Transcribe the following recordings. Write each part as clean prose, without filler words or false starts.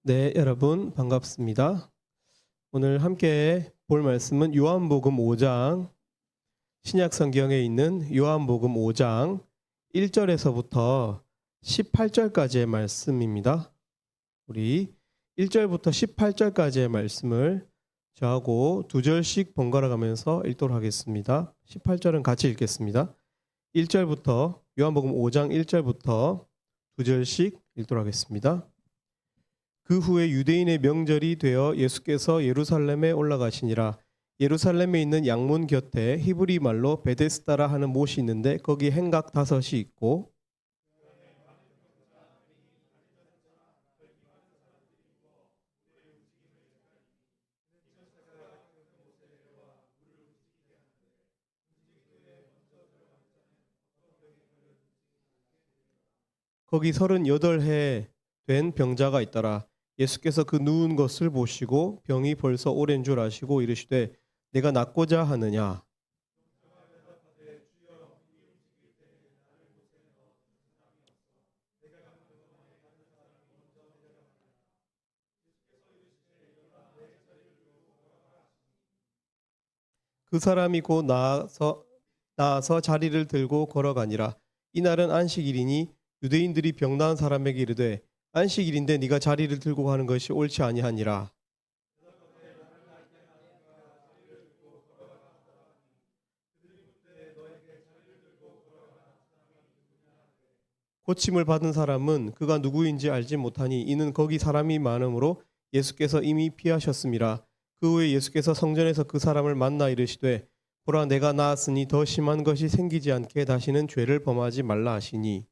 네, 여러분 반갑습니다. 오늘 함께 볼 말씀은 요한복음 5장, 신약 성경에 있는 요한복음 5장 1절에서부터 18절까지의 말씀입니다. 우리 1절부터 18절까지의 말씀을 저하고 두 절씩 번갈아 가면서 읽도록 하겠습니다. 18절은 같이 읽겠습니다. 1절부터 요한복음 5장 1절부터 두 절씩 읽도록 하겠습니다. 그 후에 유대인의 명절이 되어 예수께서 예루살렘에 올라가시니라. 예루살렘에 있는 양문 곁에 히브리 말로 베데스다라 하는 못이 있는데 거기 행각 5이 있고 거기 38해 된 병자가 있더라. 예수께서 그 누운 것을 보시고 병이 벌써 오랜 줄 아시고 이르시되 내가 낫고자 하느냐. 그 사람이 곧 나아서 자리를 들고 걸어가니라. 이날은 안식일이니 유대인들이 병 나은 사람에게 이르되 안식일인데 네가 자리를 들고 가는 것이 옳지 아니하니라. 고침을 받은 사람은 그가 누구인지 알지 못하니 이는 거기 사람이 많으므로 예수께서 이미 피하셨음이라. 그 후에 예수께서 성전에서 그 사람을 만나 이르시되 보라 내가 나았으니 더 심한 것이 생기지 않게 다시는 죄를 범하지 말라 하시니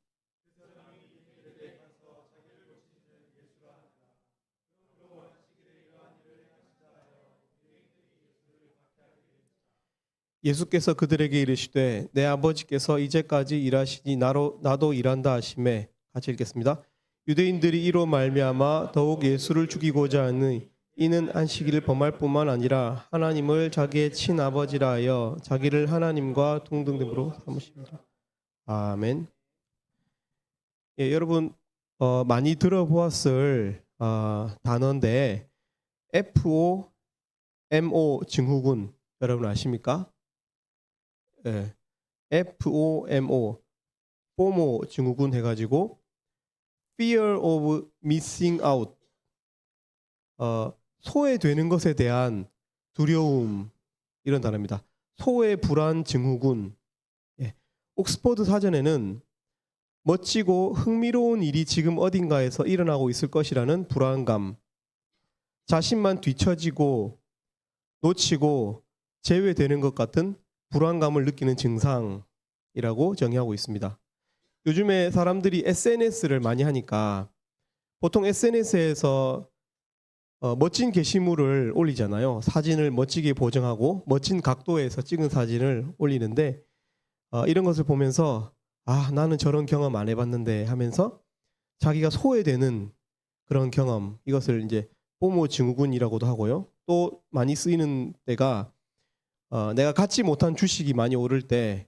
예수께서 그들에게 이르시되 내 아버지께서 이제까지 일하시니 나도 일한다 하시매. 같이 읽겠습니다. 유대인들이 이로 말미암아 더욱 예수를 죽이고자 하니 이는 안식일을 범할 뿐만 아니라 하나님을 자기의 친아버지라 하여 자기를 하나님과 동등됨으로 삼으십니다. 아멘. 예, 여러분 많이 들어보았을 단어인데 FOMO 증후군 여러분 아십니까? 예, FOMO, FOMO 증후군 해가지고 Fear of Missing Out, 소외되는 것에 대한 두려움 이런 단어입니다. 소외 불안 증후군. 예, 옥스퍼드 사전에는 멋지고 흥미로운 일이 지금 어딘가에서 일어나고 있을 것이라는 불안감, 자신만 뒤처지고 놓치고 제외되는 것 같은 불안감을 느끼는 증상이라고 정의하고 있습니다. 요즘에 사람들이 SNS를 많이 하니까 보통 SNS에서 멋진 게시물을 올리잖아요. 사진을 멋지게 보정하고 멋진 각도에서 찍은 사진을 올리는데 이런 것을 보면서 나는 저런 경험 안 해봤는데 하면서 자기가 소외되는 그런 경험, 이것을 이제 포모 증후군이라고도 하고요. 또 많이 쓰이는 때가 내가 갖지 못한 주식이 많이 오를 때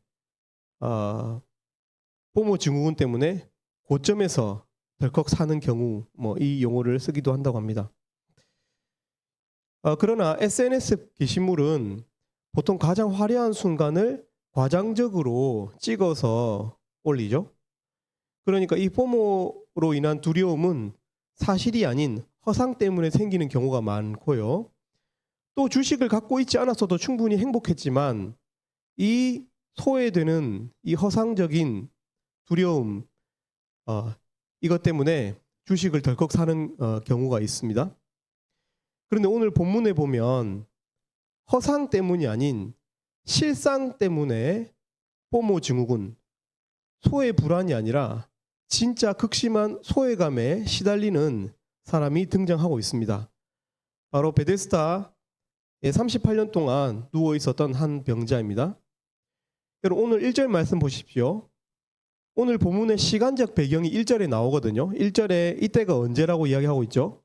포모 증후군 때문에 고점에서 덜컥 사는 경우 이 용어를 쓰기도 한다고 합니다. 그러나 SNS 게시물은 보통 가장 화려한 순간을 과장적으로 찍어서 올리죠. 그러니까 이 포모로 인한 두려움은 사실이 아닌 허상 때문에 생기는 경우가 많고요. 또 주식을 갖고 있지 않았어도 충분히 행복했지만 이 소외되는 이 허상적인 두려움, 이것 때문에 주식을 덜컥 사는 경우가 있습니다. 그런데 오늘 본문에 보면 허상 때문이 아닌 실상 때문에 포모 증후군, 소외 불안이 아니라 진짜 극심한 소외감에 시달리는 사람이 등장하고 있습니다. 바로 베데스다에 38년 동안 누워 있었던 한 병자입니다. 여러분 오늘 1절 말씀 보십시오. 오늘 본문의 시간적 배경이 1절에 나오거든요. 1절에 이때가 언제라고 이야기하고 있죠?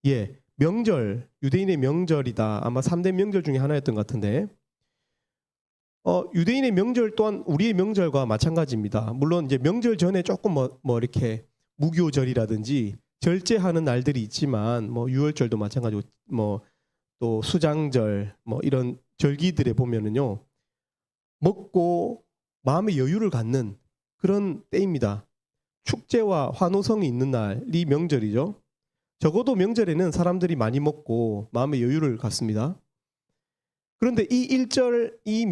예, 명절, 유대인의 명절이다. 아마 3대 명절 중에 하나였던 것 같은데 유대인의 명절 또한 우리의 명절과 마찬가지입니다. 물론 이제 명절 전에 조금 뭐 이렇게 무교절이라든지 절제하는 날들이 있지만 뭐 유월절도 마찬가지고 뭐 또 수장절 뭐 이런 절기들에 보면은요. 먹고 마음의 여유를 갖는 그런 때입니다. 축제와 환호성이 있는 날이 명절이죠. 적어도 명절에는 사람들이 많이 먹고 마음의 여유를 갖습니다. 그런데 이 일절, 이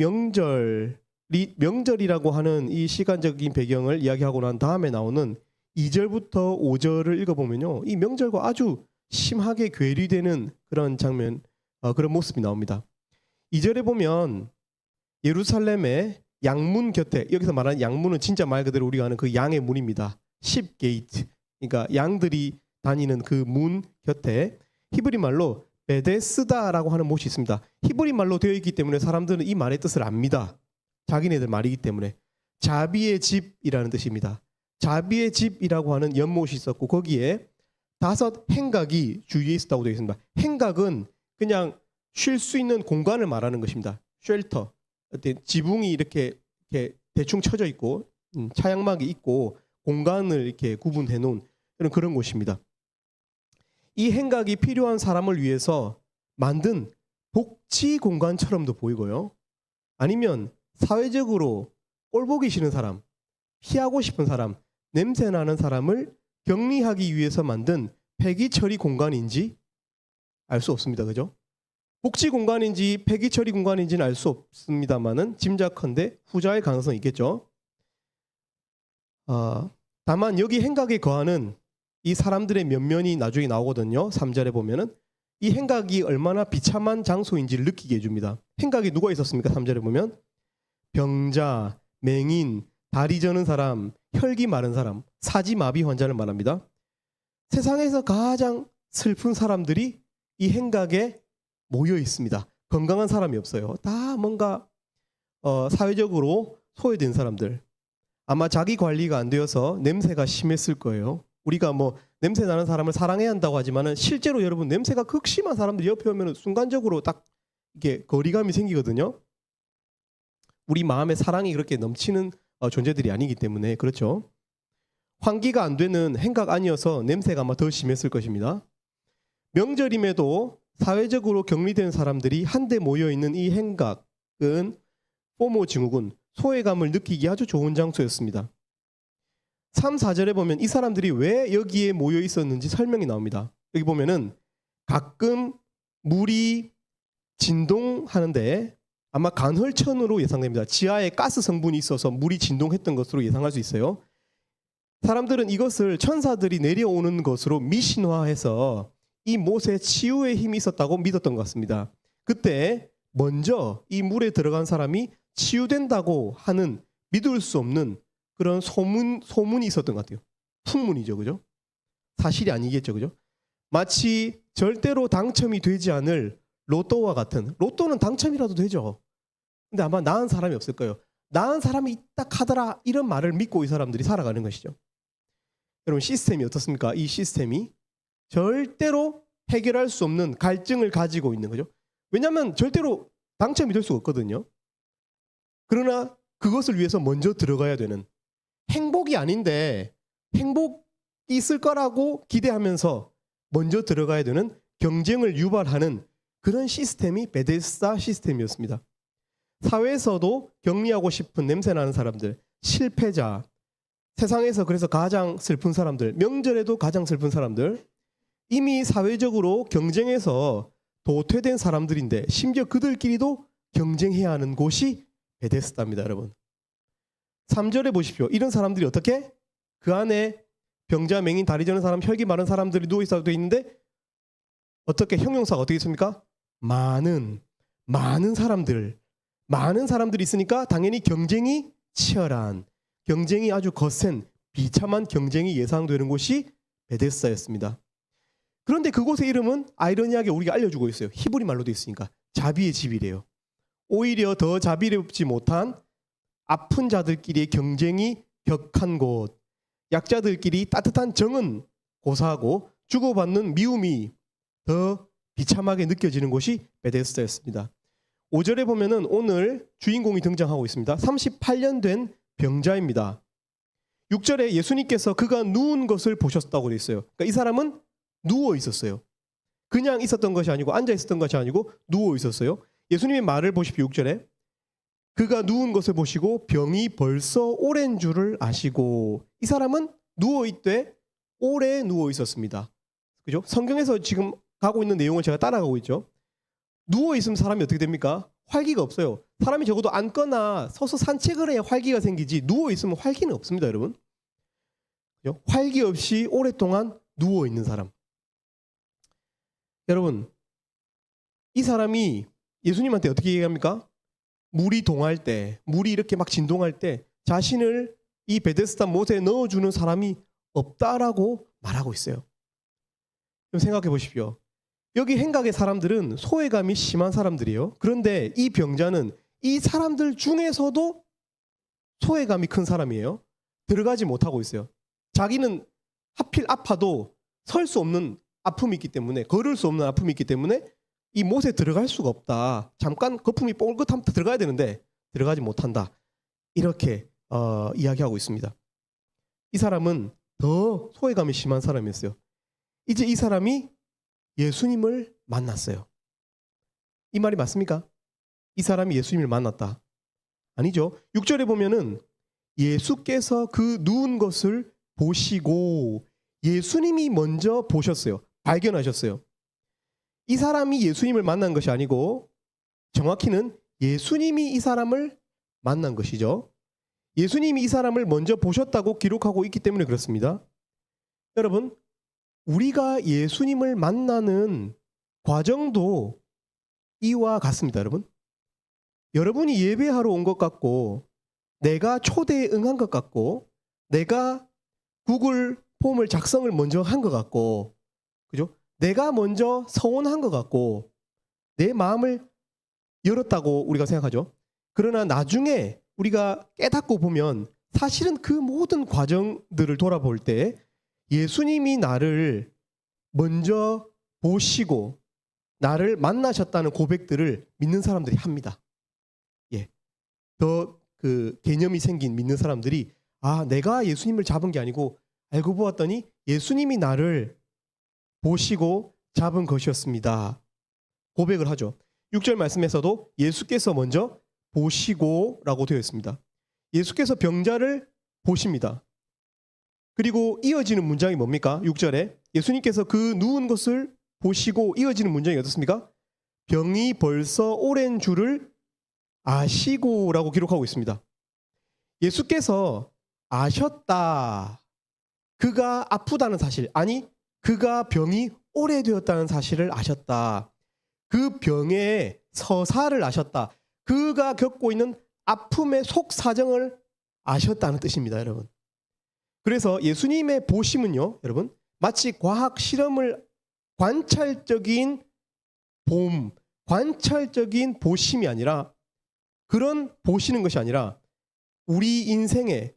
명절이라고 하는 이 시간적인 배경을 이야기하고 난 다음에 나오는 2절부터 5절을 읽어보면요. 이 명절과 아주 심하게 괴리되는 그런 장면, 그런 모습이 나옵니다. 2절에 보면 예루살렘의 양문 곁에, 여기서 말하는 양문은 진짜 말 그대로 우리가 아는 그 양의 문입니다. 십게이트, 그러니까 양들이 다니는 그 문 곁에 히브리 말로 베데스다라고 하는 못이 있습니다. 히브리 말로 되어 있기 때문에 사람들은 이 말의 뜻을 압니다. 자기네들 말이기 때문에. 자비의 집이라는 뜻입니다. 자비의 집이라고 하는 연못이 있었고 거기에 5 행각이 주위에 있었다고 되어 있습니다. 행각은 그냥 쉴 수 있는 공간을 말하는 것입니다. 쉘터. 지붕이 이렇게 대충 쳐져 있고 차양막이 있고 공간을 이렇게 구분해 놓은 그런 곳입니다. 이 행각이 필요한 사람을 위해서 만든 복지 공간처럼도 보이고요. 아니면 사회적으로 꼴보기 싫은 사람, 피하고 싶은 사람, 냄새나는 사람을 격리하기 위해서 만든 폐기 처리 공간인지 알 수 없습니다. 그죠? 복지 공간인지 폐기 처리 공간인지는 알 수 없습니다만은 짐작컨대 후자의 가능성이 있겠죠. 다만 여기 행각에 거하는 이 사람들의 면면이 나중에 나오거든요. 3절에 보면은 이 행각이 얼마나 비참한 장소인지를 느끼게 해줍니다. 행각에 누가 있었습니까? 3절에 보면 병자, 맹인, 다리 저는 사람, 혈기 마른 사람, 사지마비 환자를 말합니다. 세상에서 가장 슬픈 사람들이 이 행각에 모여 있습니다. 건강한 사람이 없어요. 다 뭔가 사회적으로 소외된 사람들. 아마 자기 관리가 안 되어서 냄새가 심했을 거예요. 우리가 뭐 냄새 나는 사람을 사랑해야 한다고 하지만은 실제로 여러분 냄새가 극심한 사람들이 옆에 오면 순간적으로 딱 이렇게 거리감이 생기거든요. 우리 마음에 사랑이 그렇게 넘치는 존재들이 아니기 때문에 그렇죠. 환기가 안 되는 행각 아니어서 냄새가 아마 더 심했을 것입니다. 명절임에도 사회적으로 격리된 사람들이 한데 모여 있는 이 행각은 포모 증후군, 소외감을 느끼기 아주 좋은 장소였습니다. 3, 4절에 보면 이 사람들이 왜 여기에 모여 있었는지 설명이 나옵니다. 여기 보면은 가끔 물이 진동하는데 아마 간헐천으로 예상됩니다. 지하에 가스 성분이 있어서 물이 진동했던 것으로 예상할 수 있어요. 사람들은 이것을 천사들이 내려오는 것으로 미신화해서 이 못에 치유의 힘이 있었다고 믿었던 것 같습니다. 그때 먼저 이 물에 들어간 사람이 치유된다고 하는 믿을 수 없는 그런 소문이 있었던 것 같아요. 풍문이죠. 그죠? 사실이 아니겠죠. 그죠? 마치 절대로 당첨이 되지 않을 로또와 같은, 로또는 당첨이라도 되죠. 근데 아마 나은 사람이 없을 거예요. 나은 사람이 있다 하더라 이런 말을 믿고 이 사람들이 살아가는 것이죠. 여러분 시스템이 어떻습니까? 이 시스템이 절대로 해결할 수 없는 갈증을 가지고 있는 거죠. 왜냐하면 절대로 당첨이 될 수가 없거든요. 그러나 그것을 위해서 먼저 들어가야 되는, 행복이 아닌데 행복이 있을 거라고 기대하면서 먼저 들어가야 되는 경쟁을 유발하는 그런 시스템이 베데스다 시스템이었습니다. 사회에서도 격리하고 싶은 냄새나는 사람들, 실패자, 세상에서 그래서 가장 슬픈 사람들, 명절에도 가장 슬픈 사람들, 이미 사회적으로 경쟁해서 도태된 사람들인데 심지어 그들끼리도 경쟁해야 하는 곳이 베데스다입니다. 여러분 3절에 보십시오. 이런 사람들이 어떻게? 그 안에 병자, 맹인, 다리 저는 사람, 혈기 마른 사람들이 누워있어도 되어 있는데 어떻게 형용사가 어떻게 있습니까? 많은 사람들이 있으니까 당연히 경쟁이 치열한, 경쟁이 아주 거센 비참한 경쟁이 예상되는 곳이 베데스다였습니다. 그런데 그곳의 이름은 아이러니하게 우리가 알려주고 있어요. 히브리 말로 되어 있으니까 자비의 집이래요. 오히려 더 자비롭지 못한 아픈 자들끼리의 경쟁이 격한 곳, 약자들끼리 따뜻한 정은 고사하고 주고받는 미움이 더 비참하게 느껴지는 곳이 베데스다였습니다. 5절에 보면은 오늘 주인공이 등장하고 있습니다. 38년 된 병자입니다. 6절에 예수님께서 그가 누운 것을 보셨다고 되어 있어요. 그러니까 이 사람은 누워 있었어요. 그냥 있었던 것이 아니고 앉아 있었던 것이 아니고 누워 있었어요. 예수님의 말을 보십시오. 6절에 그가 누운 것을 보시고 병이 벌써 오랜 줄을 아시고, 이 사람은 누워 있되 오래 누워 있었습니다. 그죠? 성경에서 지금 가고 있는 내용을 제가 따라가고 있죠. 누워 있으면 사람이 어떻게 됩니까? 활기가 없어요. 사람이 적어도 앉거나 서서 산책을 해야 활기가 생기지, 누워 있으면 활기는 없습니다, 여러분. 그죠? 활기 없이 오랫동안 누워 있는 사람. 여러분, 이 사람이 예수님한테 어떻게 얘기합니까? 물이 동할 때, 물이 이렇게 막 진동할 때 자신을 이 베데스다 못에 넣어주는 사람이 없다라고 말하고 있어요. 좀 생각해 보십시오. 여기 행각의 사람들은 소외감이 심한 사람들이에요. 그런데 이 병자는 이 사람들 중에서도 소외감이 큰 사람이에요. 들어가지 못하고 있어요. 자기는 하필 아파도 설 수 없는 아픔이 있기 때문에, 걸을 수 없는 아픔이 있기 때문에 이 못에 들어갈 수가 없다. 잠깐 거품이 뽕긋하면 들어가야 되는데 들어가지 못한다. 이렇게 이야기하고 있습니다. 이 사람은 더 소외감이 심한 사람이었어요. 이제 이 사람이 예수님을 만났어요. 이 말이 맞습니까? 이 사람이 예수님을 만났다. 아니죠. 6절에 보면은 예수께서 그 누운 것을 보시고, 예수님이 먼저 보셨어요. 발견하셨어요. 이 사람이 예수님을 만난 것이 아니고 정확히는 예수님이 이 사람을 만난 것이죠. 예수님이 이 사람을 먼저 보셨다고 기록하고 있기 때문에 그렇습니다. 여러분, 우리가 예수님을 만나는 과정도 이와 같습니다. 여러분이 예배하러 온 것 같고, 내가 초대에 응한 것 같고, 내가 구글 폼을 작성을 먼저 한 것 같고, 그죠? 내가 먼저 서원한 것 같고, 내 마음을 열었다고 우리가 생각하죠. 그러나 나중에 우리가 깨닫고 보면 사실은 그 모든 과정들을 돌아볼 때 예수님이 나를 먼저 보시고 나를 만나셨다는 고백들을 믿는 사람들이 합니다. 예. 더 그 개념이 생긴 믿는 사람들이, 아, 내가 예수님을 잡은 게 아니고 알고 보았더니 예수님이 나를 보시고 잡은 것이었습니다. 고백을 하죠. 6절 말씀에서도 예수께서 먼저 보시고 라고 되어 있습니다. 예수께서 병자를 보십니다. 그리고 이어지는 문장이 뭡니까? 6절에 예수님께서 그 누운 것을 보시고 이어지는 문장이 어떻습니까? 병이 벌써 오랜 줄을 아시고 라고 기록하고 있습니다. 예수께서 아셨다. 그가 아프다는 사실, 아니 그가 병이 오래되었다는 사실을 아셨다. 그 병의 서사를 아셨다. 그가 겪고 있는 아픔의 속사정을 아셨다는 뜻입니다, 여러분. 그래서 예수님의 보심은요, 여러분, 마치 과학 실험을 관찰적인 관찰적인 보심이 아니라, 그런 보시는 것이 아니라 우리 인생의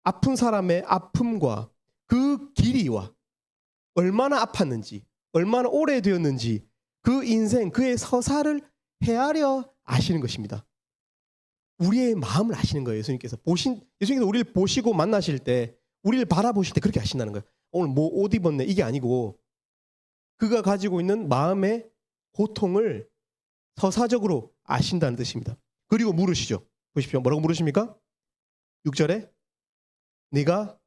아픈 사람의 아픔과 그 길이와 얼마나 아팠는지, 얼마나 오래되었는지 그 인생, 그의 서사를 헤아려 아시는 것입니다. 우리의 마음을 아시는 거예요. 예수님께서 우리를 보시고 만나실 때, 우리를 바라보실 때 그렇게 아신다는 거예요. 오늘 뭐 옷 입었네, 이게 아니고 그가 가지고 있는 마음의 고통을 서사적으로 아신다는 뜻입니다. 그리고 물으시죠. 보십시오. 뭐라고 물으십니까? 6절에 네가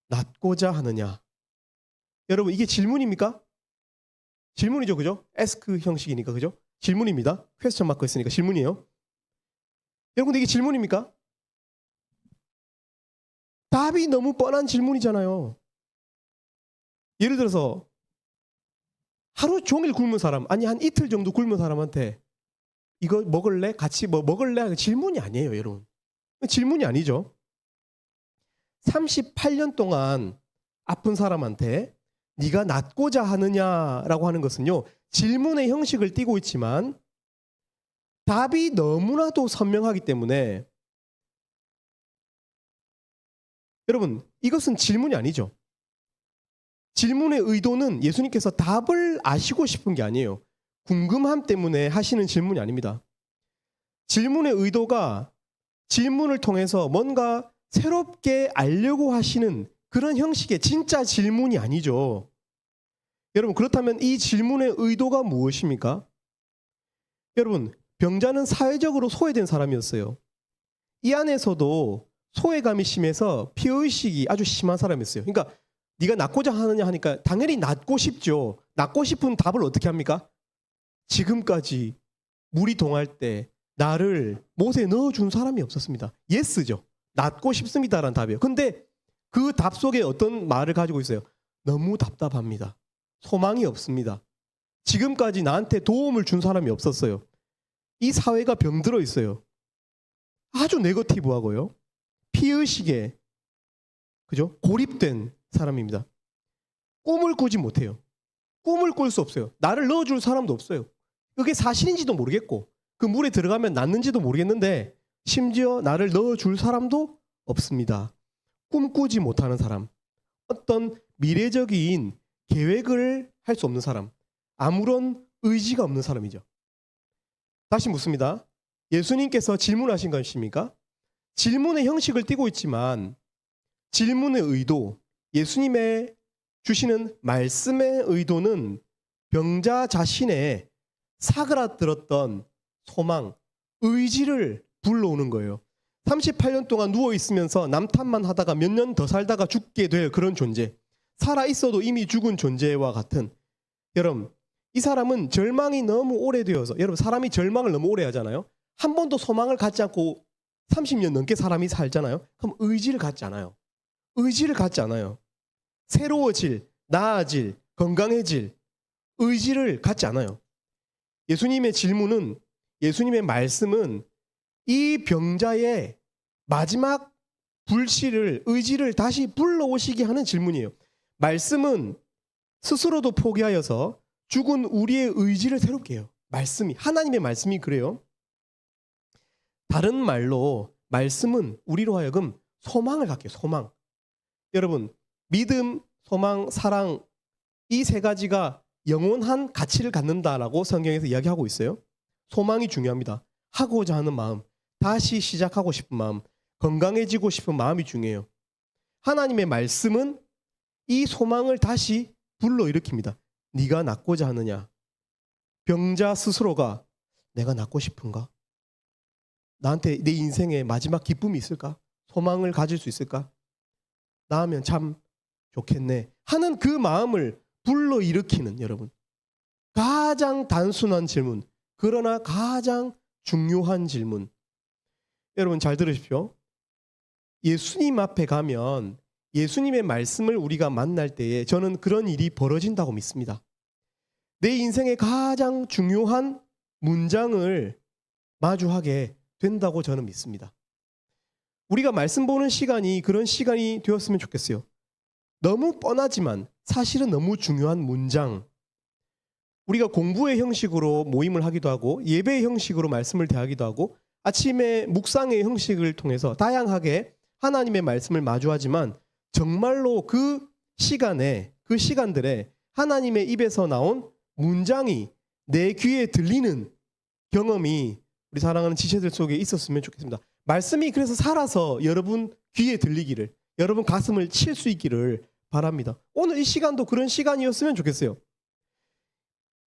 낫고자 하느냐. 여러분, 이게 질문입니까? 질문이죠, 그죠? ask 형식이니까, 그죠? 질문입니다. 퀘스천 마크 있으니까 질문이에요. 여러분, 이게 질문입니까? 답이 너무 뻔한 질문이잖아요. 예를 들어서 하루 종일 굶은 사람, 아니 한 이틀 정도 굶은 사람한테 이거 먹을래? 같이 뭐 먹을래? 질문이 아니에요, 여러분. 질문이 아니죠. 38년 동안 아픈 사람한테 네가 낫고자 하느냐라고 하는 것은요, 질문의 형식을 띠고 있지만 답이 너무나도 선명하기 때문에, 여러분, 이것은 질문이 아니죠. 질문의 의도는 예수님께서 답을 아시고 싶은 게 아니에요. 궁금함 때문에 하시는 질문이 아닙니다. 질문의 의도가 질문을 통해서 뭔가 새롭게 알려고 하시는 그런 형식의 진짜 질문이 아니죠. 여러분, 그렇다면 이 질문의 의도가 무엇입니까? 여러분, 병자는 사회적으로 소외된 사람이었어요. 이 안에서도 소외감이 심해서 피의식이 아주 심한 사람이었어요. 그러니까 네가 낫고자 하느냐 하니까 당연히 낫고 싶죠. 낫고 싶은 답을 어떻게 합니까? 지금까지 물이 동할 때 나를 못에 넣어준 사람이 없었습니다. 예스죠. 낫고 싶습니다라는 답이에요. 근데 그 답 속에 어떤 말을 가지고 있어요? 너무 답답합니다. 소망이 없습니다. 지금까지 나한테 도움을 준 사람이 없었어요. 이 사회가 병들어 있어요. 아주 네거티브하고요. 피의식에 그죠? 고립된 사람입니다. 꿈을 꾸지 못해요. 꿈을 꿀 수 없어요. 나를 넣어줄 사람도 없어요. 그게 사실인지도 모르겠고 그 물에 들어가면 낫는지도 모르겠는데 심지어 나를 넣어줄 사람도 없습니다. 꿈꾸지 못하는 사람, 어떤 미래적인 계획을 할 수 없는 사람, 아무런 의지가 없는 사람이죠. 다시 묻습니다. 예수님께서 질문하신 것입니까? 질문의 형식을 띠고 있지만 질문의 의도, 예수님의 주시는 말씀의 의도는 병자 자신의 사그라들었던 소망, 의지를 불러오는 거예요. 38년 동안 누워있으면서 남탓만 하다가 몇 년 더 살다가 죽게 될 그런 존재, 살아있어도 이미 죽은 존재와 같은, 여러분, 이 사람은 절망이 너무 오래되어서, 여러분 사람이 절망을 너무 오래 하잖아요. 한 번도 소망을 갖지 않고 30년 넘게 사람이 살잖아요. 그럼 의지를 갖지 않아요. 의지를 갖지 않아요. 새로워질, 나아질, 건강해질 의지를 갖지 않아요. 예수님의 질문은, 예수님의 말씀은 이 병자의 마지막 불씨를, 의지를 다시 불러오시게 하는 질문이에요. 말씀은 스스로도 포기하여서 죽은 우리의 의지를 새롭게 해요. 말씀이, 하나님의 말씀이 그래요. 다른 말로 말씀은 우리로 하여금 소망을 갖게 해요. 소망. 여러분, 믿음, 소망, 사랑, 이 세 가지가 영원한 가치를 갖는다라고 성경에서 이야기하고 있어요. 소망이 중요합니다. 하고자 하는 마음, 다시 시작하고 싶은 마음, 건강해지고 싶은 마음이 중요해요. 하나님의 말씀은 이 소망을 다시 불러일으킵니다. 네가 낫고자 하느냐? 병자 스스로가 내가 낫고 싶은가? 나한테 내 인생에 마지막 기쁨이 있을까? 소망을 가질 수 있을까? 나으면 참 좋겠네 하는 그 마음을 불러일으키는, 여러분, 가장 단순한 질문, 그러나 가장 중요한 질문. 여러분 잘 들으십시오. 예수님 앞에 가면 예수님의 말씀을 우리가 만날 때에 저는 그런 일이 벌어진다고 믿습니다. 내 인생의 가장 중요한 문장을 마주하게 된다고 저는 믿습니다. 우리가 말씀 보는 시간이 그런 시간이 되었으면 좋겠어요. 너무 뻔하지만 사실은 너무 중요한 문장, 우리가 공부의 형식으로 모임을 하기도 하고 예배의 형식으로 말씀을 대하기도 하고 아침에 묵상의 형식을 통해서 다양하게 하나님의 말씀을 마주하지만 정말로 그 시간에, 그 시간들에 하나님의 입에서 나온 문장이 내 귀에 들리는 경험이 우리 사랑하는 지체들 속에 있었으면 좋겠습니다. 말씀이 그래서 살아서 여러분 귀에 들리기를, 여러분 가슴을 칠 수 있기를 바랍니다. 오늘 이 시간도 그런 시간이었으면 좋겠어요.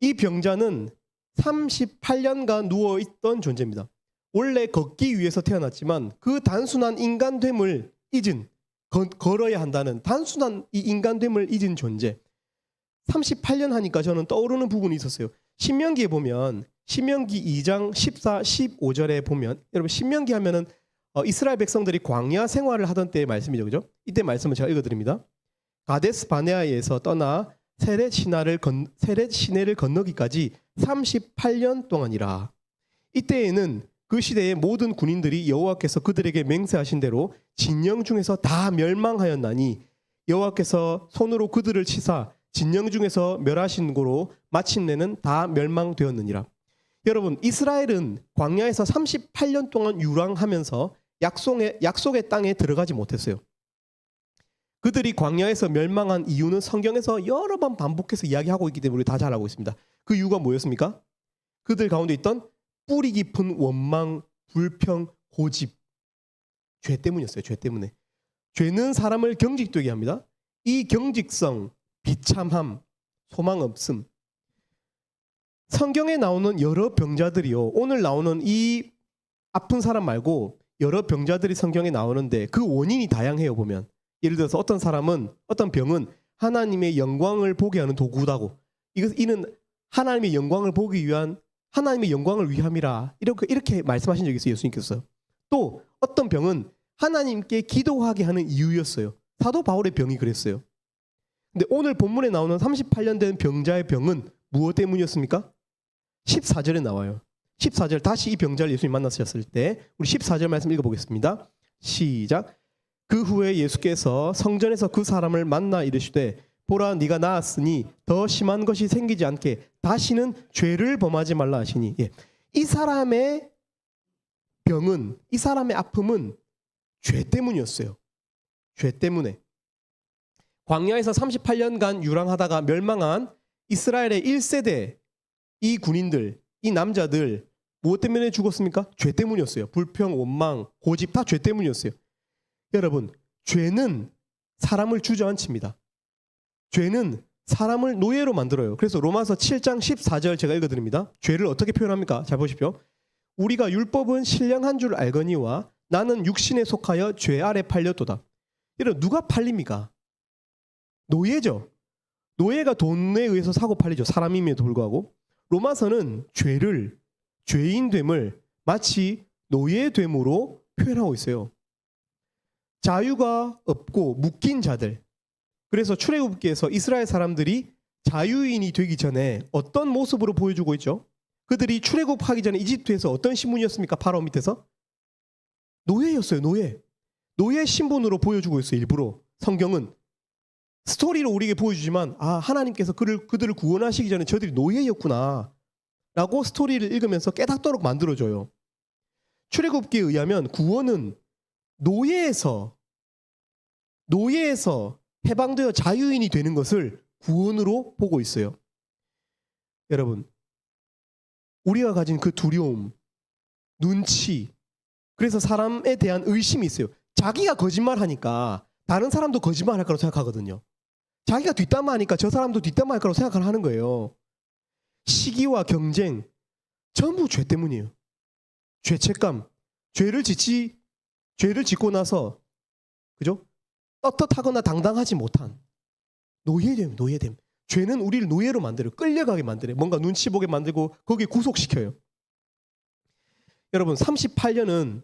이 병자는 38년간 누워있던 존재입니다. 원래 걷기 위해서 태어났지만 그 단순한 인간됨을 잊은, 걸어야 한다는 단순한 이 인간됨을 잊은 존재. 38년 하니까 저는 떠오르는 부분이 있었어요. 신명기에 보면, 신명기 2장 14, 15절에 보면, 여러분 신명기 하면은 이스라엘 백성들이 광야 생활을 하던 때의 말씀이죠. 그죠? 이때 말씀을 제가 읽어드립니다. 가데스 바네아에서 떠나 세렛 시내를 건너기까지 38년 동안이라. 이때에는 그 시대의 모든 군인들이 여호와께서 그들에게 맹세하신 대로 진영 중에서 다 멸망하였나니 여호와께서 손으로 그들을 치사 진영 중에서 멸하신 고로 마침내는 다 멸망되었느니라. 여러분, 이스라엘은 광야에서 38년 동안 유랑하면서 약속의 땅에 들어가지 못했어요. 그들이 광야에서 멸망한 이유는 성경에서 여러 번 반복해서 이야기하고 있기 때문에 우리 다 잘 알고 있습니다. 그 이유가 뭐였습니까? 그들 가운데 있던 뿌리 깊은 원망, 불평, 고집, 죄 때문이었어요. 죄 때문에. 죄는 사람을 경직되게 합니다. 이 경직성, 비참함, 소망 없음. 성경에 나오는 여러 병자들이요. 오늘 나오는 이 아픈 사람 말고 여러 병자들이 성경에 나오는데 그 원인이 다양해요, 보면. 예를 들어서 어떤 사람은, 어떤 병은 하나님의 영광을 보게 하는 도구다고. 이는 하나님의 영광을 보기 위한, 하나님의 영광을 위함이라. 이렇게 말씀하신 적이 있어요, 예수님께서. 또 어떤 병은 하나님께 기도하게 하는 이유였어요. 사도 바울의 병이 그랬어요. 근데 오늘 본문에 나오는 38년 된 병자의 병은 무엇 때문이었습니까? 14절에 나와요. 14절, 다시 이 병자를 예수님 만나셨을 때 우리 14절 말씀 읽어보겠습니다. 시작. 그 후에 예수께서 성전에서 그 사람을 만나 이르시되 보라 네가 나았으니 더 심한 것이 생기지 않게 다시는 죄를 범하지 말라 하시니. 이 사람의 병은, 이 사람의 아픔은 죄 때문이었어요. 죄 때문에. 광야에서 38년간 유랑하다가 멸망한 이스라엘의 1세대 이 군인들, 이 남자들 무엇 때문에 죽었습니까? 죄 때문이었어요. 불평, 원망, 고집 다 죄 때문이었어요. 여러분, 죄는 사람을 주저앉힙니다. 죄는 사람을 노예로 만들어요. 그래서 로마서 7장 14절 제가 읽어드립니다. 죄를 어떻게 표현합니까? 잘 보십시오. 우리가 율법은 신령한 줄 알거니와 나는 육신에 속하여 죄 아래 팔렸도다. 이런 누가 팔립니까? 노예죠. 노예가 돈에 의해서 사고 팔리죠. 사람임에도 불구하고. 로마서는 죄를, 죄인됨을 마치 노예됨으로 표현하고 있어요. 자유가 없고 묶인 자들. 그래서 출애굽기에서 이스라엘 사람들이 자유인이 되기 전에 어떤 모습으로 보여주고 있죠? 그들이 출애굽하기 전에 이집트에서 어떤 신분이었습니까? 파라오 밑에서? 노예였어요. 노예. 노예 신분으로 보여주고 있어요. 일부러. 성경은 스토리로 우리에게 보여주지만 하나님께서 그들을 구원하시기 전에 저들이 노예였구나 라고 스토리를 읽으면서 깨닫도록 만들어줘요. 출애굽기에 의하면 구원은 노예에서 해방되어 자유인이 되는 것을 구원으로 보고 있어요. 여러분, 우리가 가진 그 두려움, 눈치, 그래서 사람에 대한 의심이 있어요. 자기가 거짓말하니까 다른 사람도 거짓말할 거라고 생각하거든요. 자기가 뒷담화하니까 저 사람도 뒷담화할 거라고 생각을 하는 거예요. 시기와 경쟁, 전부 죄 때문이에요. 죄책감, 죄를 짓고 나서, 그죠? 떳떳하거나 당당하지 못한 노예됨. 죄는 우리를 노예로 만들어요. 끌려가게 만들어요. 뭔가 눈치 보게 만들고 거기에 구속시켜요. 여러분, 38년은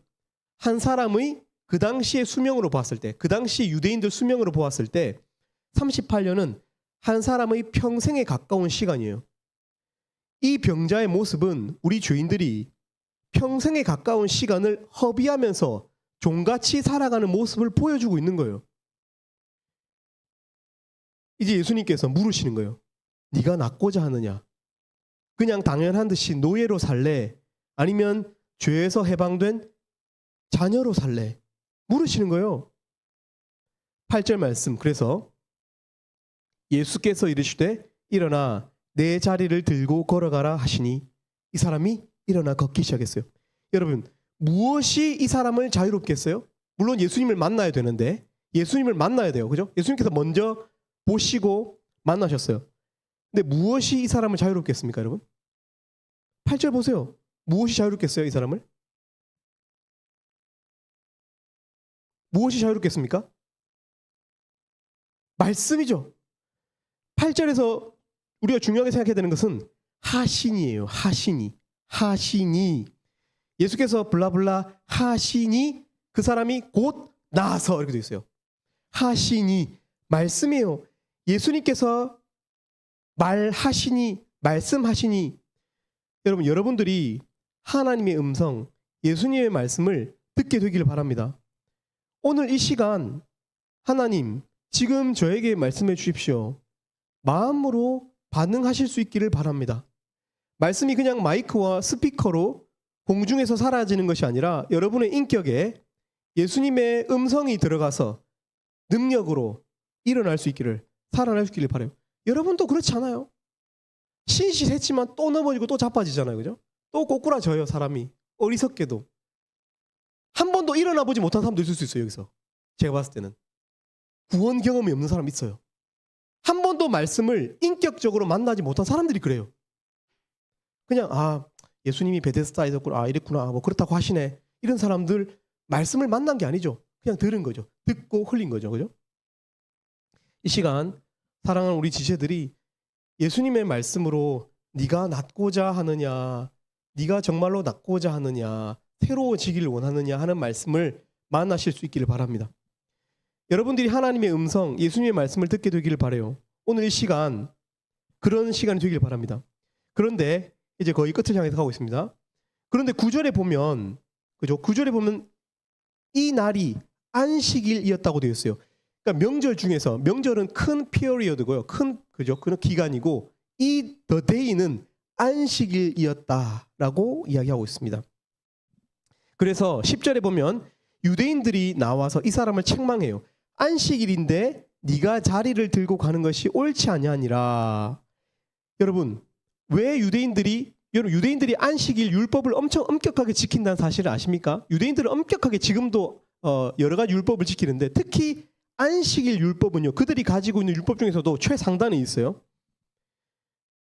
한 사람의 그 당시의 수명으로 봤을 때, 그 당시 유대인들 수명으로 보았을 때 38년은 한 사람의 평생에 가까운 시간이에요. 이 병자의 모습은 우리 죄인들이 평생에 가까운 시간을 허비하면서 종같이 살아가는 모습을 보여주고 있는 거예요. 이제 예수님께서 물으시는 거예요. 네가 낫고자 하느냐? 그냥 당연한 듯이 노예로 살래? 아니면 죄에서 해방된 자녀로 살래? 물으시는 거예요. 8절 말씀. 그래서 예수께서 이르시되 일어나 내 자리를 들고 걸어가라 하시니 이 사람이 일어나 걷기 시작했어요. 여러분, 무엇이 이 사람을 자유롭게 했어요? 물론 예수님을 만나야 되는데, 예수님을 만나야 돼요. 그죠? 예수님께서 먼저 보시고 만나셨어요. 근데 무엇이 이 사람을 자유롭게 했습니까, 여러분? 8절 보세요. 무엇이 자유롭게 했어요, 이 사람을? 무엇이 자유롭게 했습니까? 말씀이죠. 8절에서 우리가 중요하게 생각해야 되는 것은 하시니예요. 하시니. 예수께서 블라블라 하시니 그 사람이 곧 나아서 이렇게 되어 있어요. 하시니 말씀이에요. 예수님께서 말씀하시니 여러분, 여러분들이 하나님의 음성, 예수님의 말씀을 듣게 되기를 바랍니다. 오늘 이 시간 하나님 지금 저에게 말씀해 주십시오. 마음으로 반응하실 수 있기를 바랍니다. 말씀이 그냥 마이크와 스피커로 공중에서 사라지는 것이 아니라 여러분의 인격에 예수님의 음성이 들어가서 능력으로 일어날 수 있기를, 살아날 수 있기를 바라요. 여러분도 그렇지 않아요? 신시했지만 또 넘어지고 또 자빠지잖아요. 그죠? 또 꼬꾸라져요, 사람이. 어리석게도. 한 번도 일어나 보지 못한 사람도 있을 수 있어요, 여기서. 제가 봤을 때는. 구원 경험이 없는 사람 있어요. 한 번도 말씀을 인격적으로 만나지 못한 사람들이 그래요. 그냥 예수님이 베데스다에 있었구나, 이랬구나, 뭐 그렇다고 하시네. 이런 사람들 말씀을 만난 게 아니죠. 그냥 들은 거죠. 듣고 흘린 거죠. 그죠? 이 시간 사랑하는 우리 지체들이 예수님의 말씀으로 네가 낫고자 하느냐, 네가 정말로 낫고자 하느냐, 새로워지기를 원하느냐 하는 말씀을 만나실 수 있기를 바랍니다. 여러분들이 하나님의 음성, 예수님의 말씀을 듣게 되기를 바라요. 오늘 이 시간 그런 시간이 되기를 바랍니다. 그런데 이제 거의 끝을 향해서 가고 있습니다. 그런데 9절에 보면, 그죠? 9절에 보면 이 날이 안식일이었다고 되어 있어요. 그러니까 명절 중에서, 명절은 큰 피어리어드고요. 그죠? 그런 기간이고, 이 the day는 안식일이었다라고 이야기하고 있습니다. 그래서 10절에 보면 유대인들이 나와서 이 사람을 책망해요. 안식일인데 네가 자리를 들고 가는 것이 옳지 아니하니라. 여러분, 왜 유대인들이 안식일 율법을 엄청 엄격하게 지킨다는 사실을 아십니까? 유대인들은 엄격하게 지금도 여러 가지 율법을 지키는데, 특히 안식일 율법은요, 그들이 가지고 있는 율법 중에서도 최상단에 있어요.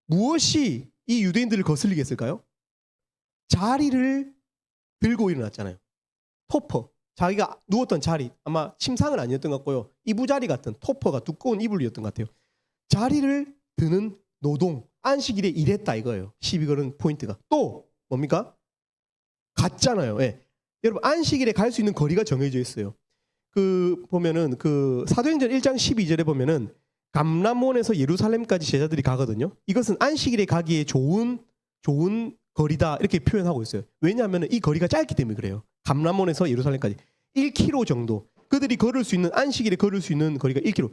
무엇이 이 유대인들을 거슬리게 했을까요? 자리를 들고 일어났잖아요. 토퍼, 자기가 누웠던 자리, 아마 침상은 아니었던 것 같고요, 이부자리 같은 토퍼가 두꺼운 이불이었던 것 같아요. 자리를 드는 노동, 안식일에 일했다 이거예요. 12절은 포인트가. 또 뭡니까? 갔잖아요. 예. 여러분, 안식일에 갈 수 있는 거리가 정해져 있어요. 보면은 사도행전 1장 12절에 보면은 감람원에서 예루살렘까지 제자들이 가거든요. 이것은 안식일에 가기에 좋은 거리다 이렇게 표현하고 있어요. 왜냐하면 이 거리가 짧기 때문에 그래요. 감람원에서 예루살렘까지 1km 정도. 그들이 걸을 수 있는, 안식일에 걸을 수 있는 거리가 1km.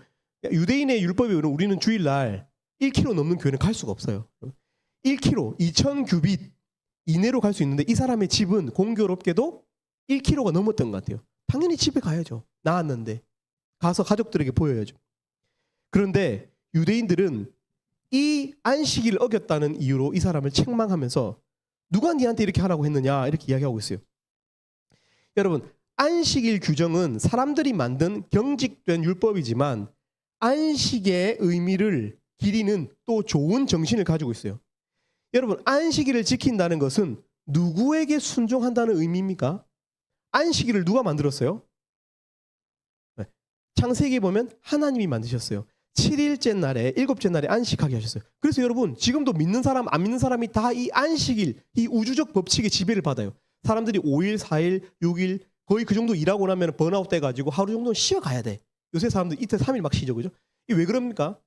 유대인의 율법에 의하면 우리는 주일날 1km 넘는 교회는 갈 수가 없어요. 1km, 2000규빗 이내로 갈 수 있는데, 이 사람의 집은 공교롭게도 1km가 넘었던 것 같아요. 당연히 집에 가야죠. 나왔는데 가서 가족들에게 보여야죠. 그런데 유대인들은 이 안식일을 어겼다는 이유로 이 사람을 책망하면서 누가 네한테 이렇게 하라고 했느냐 이렇게 이야기하고 있어요. 여러분, 안식일 규정은 사람들이 만든 경직된 율법이지만 안식의 의미를 기리는 또 좋은 정신을 가지고 있어요. 여러분, 안식일을 지킨다는 것은 누구에게 순종한다는 의미입니까? 안식일을 누가 만들었어요? 창세기에 보면 하나님이 만드셨어요. 7일째 날에, 7째 날에 안식하게 하셨어요. 그래서 여러분, 지금도 믿는 사람, 안 믿는 사람이 다 이 안식일, 이 우주적 법칙의 지배를 받아요. 사람들이 5일, 4일, 6일 거의 그 정도 일하고 나면 번아웃 돼가지고 하루 정도는 쉬어가야 돼. 요새 사람들 이틀, 3일 막 쉬죠. 그죠? 이게 왜 그럽니까?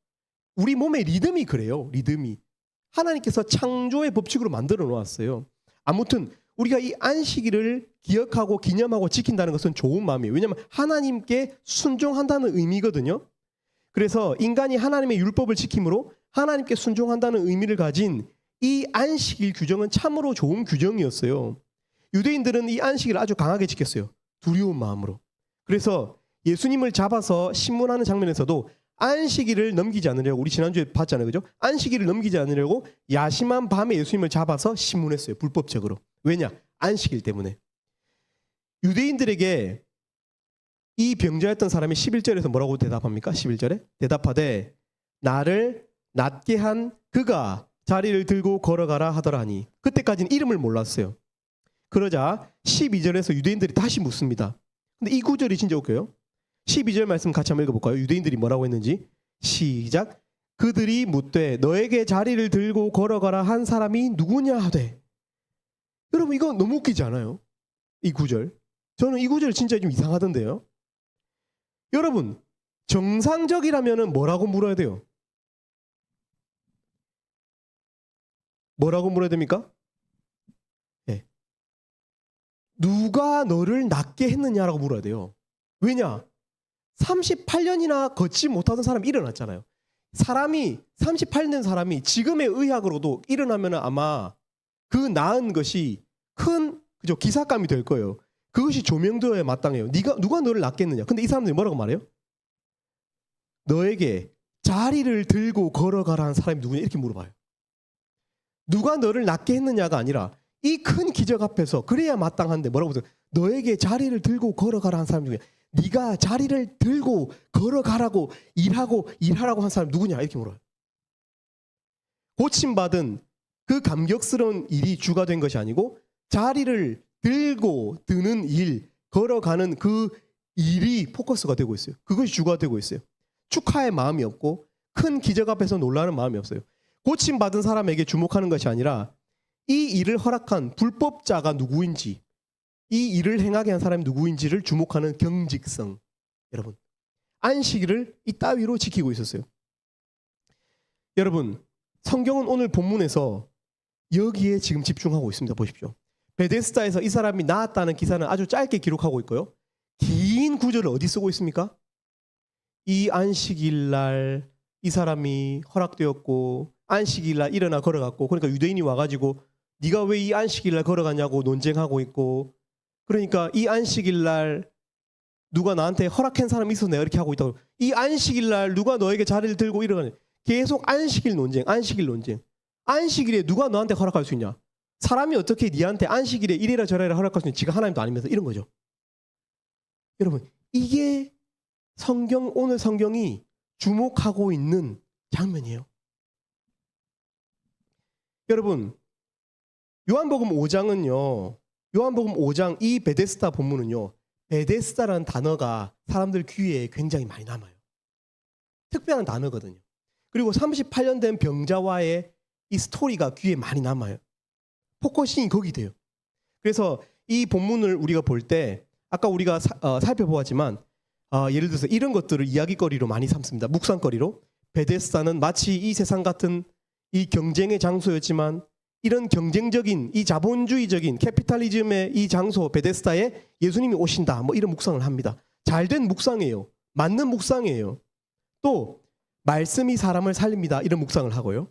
우리 몸의 리듬이 그래요. 리듬이. 하나님께서 창조의 법칙으로 만들어 놓았어요. 아무튼 우리가 이 안식일을 기억하고 기념하고 지킨다는 것은 좋은 마음이에요. 왜냐하면 하나님께 순종한다는 의미거든요. 그래서 인간이 하나님의 율법을 지킴으로 하나님께 순종한다는 의미를 가진 이 안식일 규정은 참으로 좋은 규정이었어요. 유대인들은 이 안식일을 아주 강하게 지켰어요. 두려운 마음으로. 그래서 예수님을 잡아서 신문하는 장면에서도 안식일을 넘기지 않으려고, 우리 지난주에 봤잖아요. 그죠? 안식일을 넘기지 않으려고 야심한 밤에 예수님을 잡아서 신문했어요. 불법적으로. 왜냐? 안식일 때문에. 유대인들에게 이 병자였던 사람이 11절에서 뭐라고 대답합니까? 11절에 대답하되 나를 낫게 한 그가 자리를 들고 걸어가라 하더라니. 그때까지는 이름을 몰랐어요. 그러자 12절에서 유대인들이 다시 묻습니다. 근데 이 구절이 진짜 웃겨요. 12절 말씀 같이 한번 읽어볼까요? 유대인들이 뭐라고 했는지. 시작. 그들이 묻되 너에게 자리를 들고 걸어가라 한 사람이 누구냐 하되. 여러분, 이거 너무 웃기지 않아요? 이 구절. 저는 이 구절 진짜 좀 이상하던데요. 여러분, 정상적이라면 뭐라고 물어야 돼요? 뭐라고 물어야 됩니까? 네. 누가 너를 낫게 했느냐라고 물어야 돼요. 왜냐? 38년이나 걷지 못하던 사람이 일어났잖아요. 38년 사람이 지금의 의학으로도 일어나면 아마 그 나은 것이 큰 기사감이 될 거예요. 그것이 조명되어야 마땅해요. 누가 너를 낫겠느냐? 근데 이 사람들이 뭐라고 말해요? 너에게 자리를 들고 걸어가라는 사람이 누구냐? 이렇게 물어봐요. 누가 너를 낫게 했느냐가 아니라 이 큰 기적 앞에서 그래야 마땅한데 뭐라고 해요? 너에게 자리를 들고 걸어가라는 사람이 누구냐? 네가 자리를 들고 걸어가라고 일하라고 한 사람이 누구냐 이렇게 물어요. 고침받은 그 감격스러운 일이 주가 된 것이 아니고 자리를 들고 드는 일, 걸어가는 그 일이 포커스가 되고 있어요. 그것이 주가 되고 있어요. 축하의 마음이 없고 큰 기적 앞에서 놀라는 마음이 없어요. 고침받은 사람에게 주목하는 것이 아니라 이 일을 허락한 불법자가 누구인지, 이 일을 행하게 한 사람이 누구인지를 주목하는 경직성. 여러분, 안식일을 이따위로 지키고 있었어요. 여러분, 성경은 오늘 본문에서 여기에 지금 집중하고 있습니다. 보십시오. 베데스다에서 이 사람이 나았다는 기사는 아주 짧게 기록하고 있고요. 긴 구절을 어디 쓰고 있습니까? 이 안식일 날 이 사람이 허락되었고 안식일 날 일어나 걸어갔고, 그러니까 유대인이 와가지고 네가 왜 이 안식일 날 걸어가냐고 논쟁하고 있고, 그러니까 이 안식일 날 누가 나한테 허락한 사람이 있어서 내가 이렇게 하고 있다고, 이 안식일 날 누가 너에게 자리를 들고 일어나냐, 계속 안식일 논쟁, 안식일 논쟁. 안식일에 누가 너한테 허락할 수 있냐? 사람이 어떻게 네한테 안식일에 이래라 저래라 허락할 수 있냐? 지가 하나님도 아니면서, 이런 거죠. 여러분, 이게 오늘 성경이 주목하고 있는 장면이에요. 여러분, 요한복음 5장은요. 요한복음 5장 이 베데스다 본문은요. 베데스다라는 단어가 사람들 귀에 굉장히 많이 남아요. 특별한 단어거든요. 그리고 38년 된 병자와의 이 스토리가 귀에 많이 남아요. 포커싱이 거기 돼요. 그래서 이 본문을 우리가 볼 때 아까 우리가 살펴보았지만 예를 들어서 이런 것들을 이야기거리로 많이 삼습니다. 묵상거리로. 베데스다는 마치 이 세상 같은 이 경쟁의 장소였지만 이런 경쟁적인 이 자본주의적인 캐피탈리즘의 이 장소 베데스다에 예수님이 오신다. 뭐 이런 묵상을 합니다. 잘된 묵상이에요. 맞는 묵상이에요. 또 말씀이 사람을 살립니다. 이런 묵상을 하고요.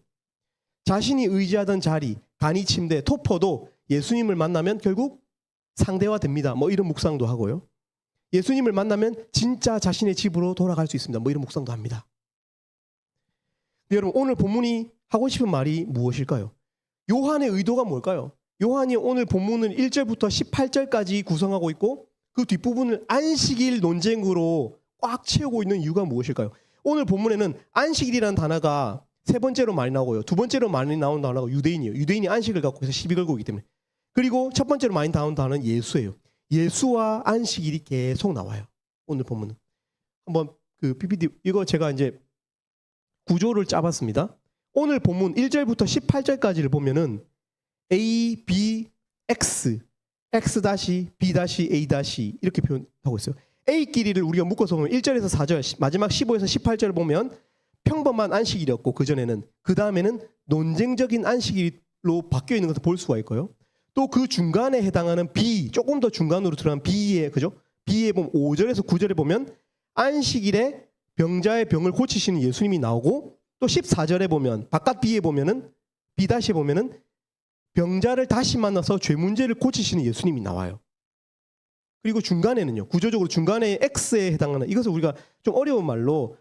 자신이 의지하던 자리, 간이 침대, 토퍼도 예수님을 만나면 결국 상대화됩니다. 뭐 이런 묵상도 하고요. 예수님을 만나면 진짜 자신의 집으로 돌아갈 수 있습니다. 뭐 이런 묵상도 합니다. 여러분, 오늘 본문이 하고 싶은 말이 무엇일까요? 요한의 의도가 뭘까요? 요한이 오늘 본문을 1절부터 18절까지 구성하고 있고 그 뒷부분을 안식일 논쟁으로 꽉 채우고 있는 이유가 무엇일까요? 오늘 본문에는 안식일이라는 단어가 세 번째로 많이 나오고요. 두 번째로 많이 나온 단어가 유대인이에요. 유대인이 안식을 갖고 해서 시비 걸고 있기 때문에. 그리고 첫 번째로 많이 나온 단어는 예수예요. 예수와 안식일이 계속 나와요. 오늘 본문은. 한번 그 PPT 이거 제가 이제 구조를 짜봤습니다. 오늘 본문 1절부터 18절까지를 보면은 A, B, X, X-, B-, A- 이렇게 표현하고 있어요. A끼리를 우리가 묶어서 보면 1절에서 4절, 마지막 15에서 18절을 보면 평범한 안식일이었고 그 다음에는 논쟁적인 안식일로 바뀌어 있는 것을 볼 수가 있고요. 또 그 중간에 해당하는 B, 조금 더 중간으로 들어간 B에, 그죠? B에 보면 5절에서 9절에 보면 안식일에 병자의 병을 고치시는 예수님이 나오고, 또 14절에 보면 바깥 B에 보면은 B'에 보면은 병자를 다시 만나서 죄 문제를 고치시는 예수님이 나와요. 그리고 중간에는요, 구조적으로 중간에 X에 해당하는, 이것을 우리가 좀 어려운 말로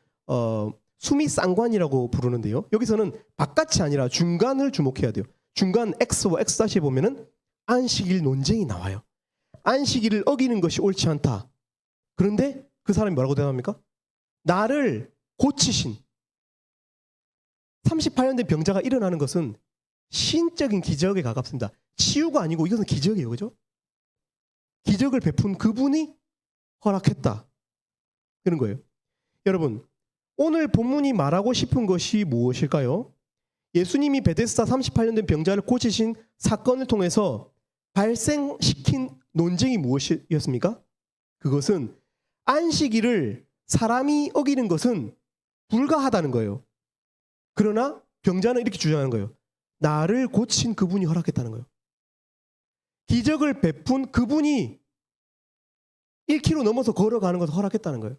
수미쌍관이라고 부르는데요. 여기서는 바깥이 아니라 중간을 주목해야 돼요. 중간 X와 X-에 보면은 안식일 논쟁이 나와요. 안식일을 어기는 것이 옳지 않다. 그런데 그 사람이 뭐라고 대답합니까? 나를 고치신 38년 된 병자가 일어나는 것은 신적인 기적에 가깝습니다. 치유가 아니고 이것은 기적이에요. 그죠? 기적을 베푼 그분이 허락했다. 그런 거예요. 여러분, 오늘 본문이 말하고 싶은 것이 무엇일까요? 예수님이 베데스다 38년 된 병자를 고치신 사건을 통해서 발생시킨 논쟁이 무엇이었습니까? 그것은 안식일을 사람이 어기는 것은 불가하다는 거예요. 그러나 병자는 이렇게 주장하는 거예요. 나를 고친 그분이 허락했다는 거예요. 기적을 베푼 그분이 1km 넘어서 걸어가는 것을 허락했다는 거예요.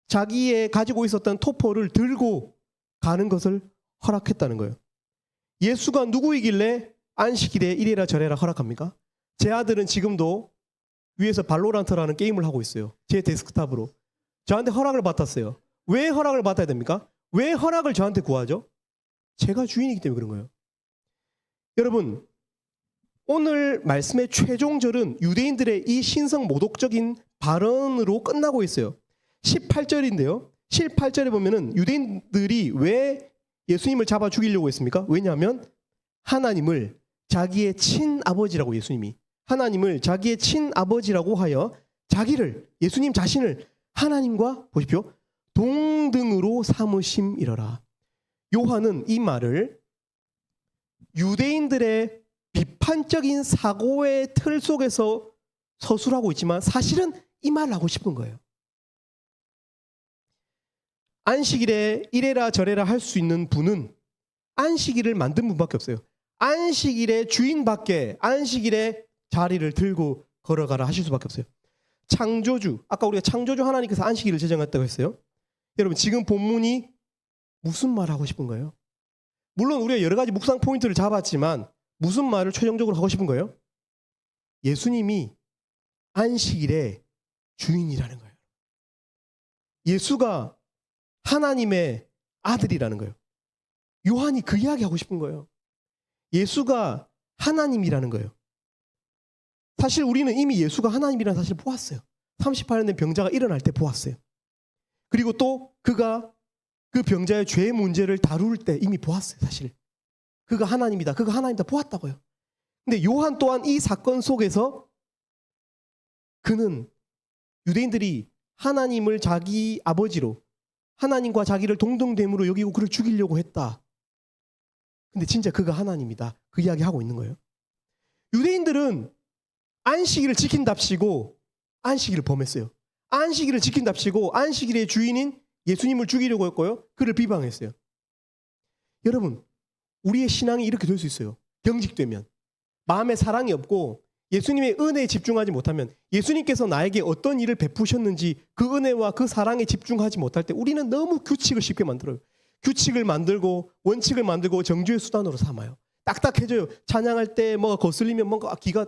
자기의 가지고 있었던 토퍼를 들고 가는 것을 허락했다는 거예요. 예수가 누구이길래 안식일에 이래라 저래라 허락합니까? 제 아들은 지금도 위에서 발로란트라는 게임을 하고 있어요. 제 데스크탑으로. 저한테 허락을 받았어요. 왜 허락을 받아야 됩니까? 왜 허락을 저한테 구하죠? 제가 주인이기 때문에 그런 거예요. 여러분, 오늘 말씀의 최종절은 유대인들의 이 신성 모독적인 발언으로 끝나고 있어요. 18절인데요. 18절에 보면은 유대인들이 왜 예수님을 잡아 죽이려고 했습니까? 왜냐하면 하나님을 자기의 친아버지라고 하나님을 자기의 친아버지라고 하여 자기를 예수님 자신을 하나님과 보십시오. 동등으로 삼으심이러라. 요한은 이 말을 유대인들의 비판적인 사고의 틀 속에서 서술하고 있지만 사실은 이 말을 하고 싶은 거예요. 안식일에 이래라 저래라 할 수 있는 분은 안식일을 만든 분밖에 없어요. 안식일의 주인밖에 안식일의 자리를 들고 걸어가라 하실 수밖에 없어요. 창조주, 아까 우리가 창조주 하나님께서 안식일을 제정했다고 했어요. 여러분 지금 본문이 무슨 말 하고 싶은 거예요? 물론 우리가 여러 가지 묵상 포인트를 잡았지만 무슨 말을 최종적으로 하고 싶은 거예요? 예수님이 안식일의 주인이라는 거예요. 예수가 하나님의 아들이라는 거예요. 요한이 그 이야기 하고 싶은 거예요. 예수가 하나님이라는 거예요. 사실 우리는 이미 예수가 하나님이라는 사실을 보았어요. 38년 된 병자가 일어날 때 보았어요. 그리고 또 그가 그 병자의 죄의 문제를 다룰 때 이미 보았어요. 사실 그가 하나님이다 보았다고요. 근데 요한 또한 이 사건 속에서 그는 유대인들이 하나님을 자기 아버지로 하나님과 자기를 동등됨으로 여기고 그를 죽이려고 했다. 근데 진짜 그가 하나님이다. 그 이야기 하고 있는 거예요. 유대인들은 안식일을 지킨답시고 안식일을 범했어요. 안식일을 지킨답시고 안식일의 주인인 예수님을 죽이려고 했고요. 그를 비방했어요. 여러분, 우리의 신앙이 이렇게 될 수 있어요. 경직되면. 마음에 사랑이 없고 예수님의 은혜에 집중하지 못하면 예수님께서 나에게 어떤 일을 베푸셨는지 그 은혜와 그 사랑에 집중하지 못할 때 우리는 너무 규칙을 쉽게 만들어요. 규칙을 만들고 원칙을 만들고 정죄의 수단으로 삼아요. 딱딱해져요. 찬양할 때 뭐가 거슬리면 뭔가 귀가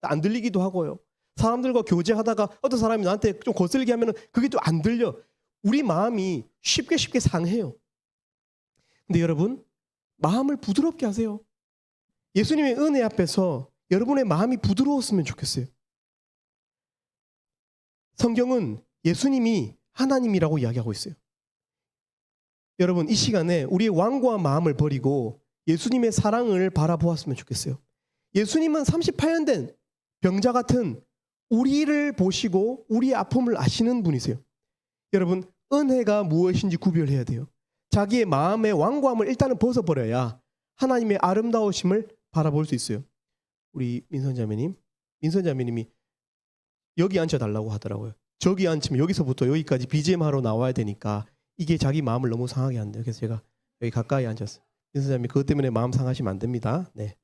안 들리기도 하고요. 사람들과 교제하다가 어떤 사람이 나한테 좀 거슬리게 하면 그게 또 안 들려. 우리 마음이 쉽게 상해요. 근데 여러분, 마음을 부드럽게 하세요. 예수님의 은혜 앞에서 여러분의 마음이 부드러웠으면 좋겠어요. 성경은 예수님이 하나님이라고 이야기하고 있어요. 여러분, 이 시간에 우리의 완고한 마음을 버리고 예수님의 사랑을 바라보았으면 좋겠어요. 예수님은 38년 된 병자 같은 우리를 보시고 우리의 아픔을 아시는 분이세요. 여러분, 은혜가 무엇인지 구별해야 돼요. 자기의 마음의 완고함을 일단은 벗어버려야 하나님의 아름다우심을 바라볼 수 있어요. 우리 민선자매님이 여기 앉혀달라고 하더라고요. 저기 앉히면 여기서부터 여기까지 BGM 하러 나와야 되니까 이게 자기 마음을 너무 상하게 한대요. 그래서 제가 여기 가까이 앉았어요. 민선자매님 그것 때문에 마음 상하시면 안 됩니다. 네.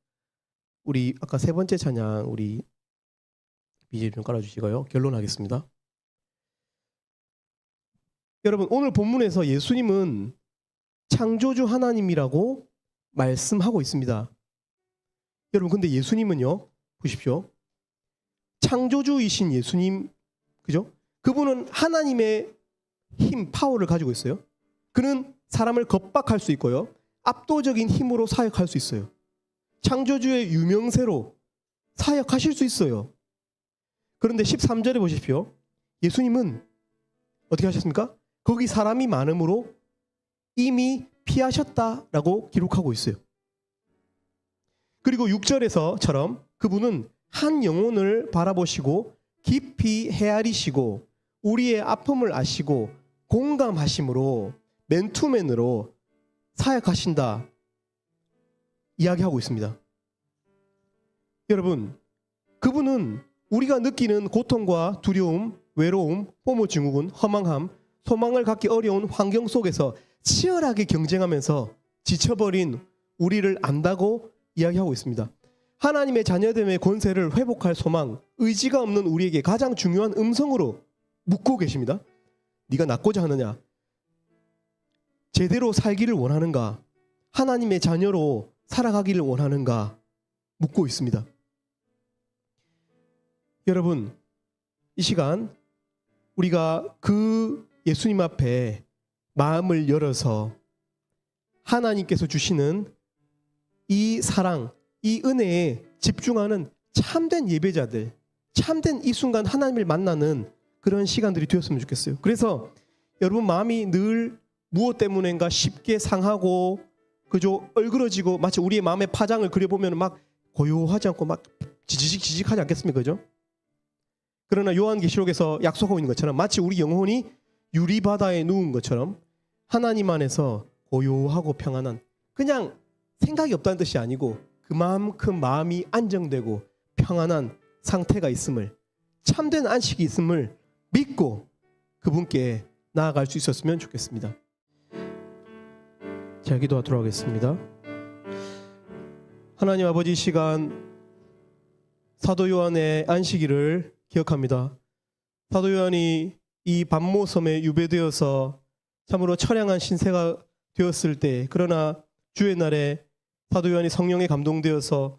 우리 아까 세 번째 찬양 우리 BGM 좀 깔아주시고요. 결론하겠습니다. 여러분, 오늘 본문에서 예수님은 창조주 하나님이라고 말씀하고 있습니다. 여러분, 근데 예수님은요, 보십시오. 창조주이신 예수님, 그죠? 그분은 하나님의 힘, 파워를 가지고 있어요. 그는 사람을 겁박할 수 있고요. 압도적인 힘으로 사역할 수 있어요. 창조주의 유명세로 사역하실 수 있어요. 그런데 13절에 보십시오. 예수님은 어떻게 하셨습니까? 거기 사람이 많음으로 이미 피하셨다라고 기록하고 있어요. 그리고 6절에서처럼 그분은 한 영혼을 바라보시고 깊이 헤아리시고 우리의 아픔을 아시고 공감하심으로 맨투맨으로 사역하신다 이야기하고 있습니다. 여러분, 그분은 우리가 느끼는 고통과 두려움, 외로움, 포모 증후군, 허망함, 소망을 갖기 어려운 환경 속에서 치열하게 경쟁하면서 지쳐버린 우리를 안다고 이야기하고 있습니다. 하나님의 자녀됨의 권세를 회복할 소망, 의지가 없는 우리에게 가장 중요한 음성으로 묻고 계십니다. 네가 낫고자 하느냐? 제대로 살기를 원하는가? 하나님의 자녀로 살아가기를 원하는가? 묻고 있습니다. 여러분, 이 시간 우리가 그 예수님 앞에 마음을 열어서 하나님께서 주시는 이 사랑, 이 은혜에 집중하는 참된 예배자들, 참된 이 순간 하나님을 만나는 그런 시간들이 되었으면 좋겠어요. 그래서 여러분 마음이 늘 무엇 때문인가 쉽게 상하고 그저 얼그러지고 마치 우리의 마음의 파장을 그려보면 막 고요하지 않고 막 지직하지 않겠습니까? 그죠? 그러나 요한계시록에서 약속하고 있는 것처럼 마치 우리 영혼이 유리바다에 누운 것처럼 하나님 안에서 고요하고 평안한, 그냥 생각이 없다는 뜻이 아니고 그만큼 마음이 안정되고 평안한 상태가 있음을, 참된 안식이 있음을 믿고 그분께 나아갈 수 있었으면 좋겠습니다. 자, 기도하도록 하겠습니다. 하나님 아버지, 이 시간 사도 요한의 안식일을 기억합니다. 사도 요한이 이 반모섬에 유배되어서 참으로 처량한 신세가 되었을 때, 그러나 주의 날에 사도 요한이 성령에 감동되어서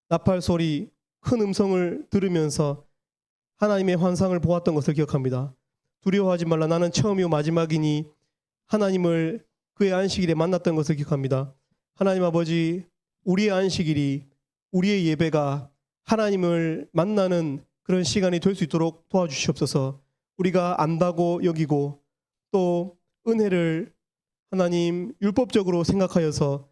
나팔 소리, 큰 음성을 들으면서 하나님의 환상을 보았던 것을 기억합니다. 두려워하지 말라, 나는 처음이요 마지막이니 하나님을 그의 안식일에 만났던 것을 기억합니다. 하나님 아버지, 우리의 안식일이, 우리의 예배가 하나님을 만나는 그런 시간이 될 수 있도록 도와주시옵소서. 우리가 안다고 여기고 또 은혜를 하나님 율법적으로 생각하여서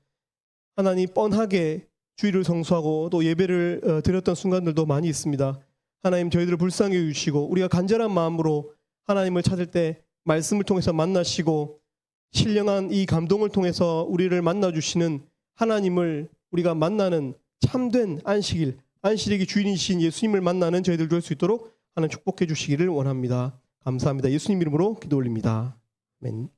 하나님 뻔하게 주일을 성수하고 또 예배를 드렸던 순간들도 많이 있습니다. 하나님, 저희들을 불쌍히 여기시고 우리가 간절한 마음으로 하나님을 찾을 때 말씀을 통해서 만나시고 신령한 이 감동을 통해서 우리를 만나주시는 하나님을 우리가 만나는 참된 안식일, 안식일의 주인이신 예수님을 만나는 저희들 될 수 있도록 하나님 축복해 주시기를 원합니다. 감사합니다. 예수님 이름으로 기도 올립니다. 아멘.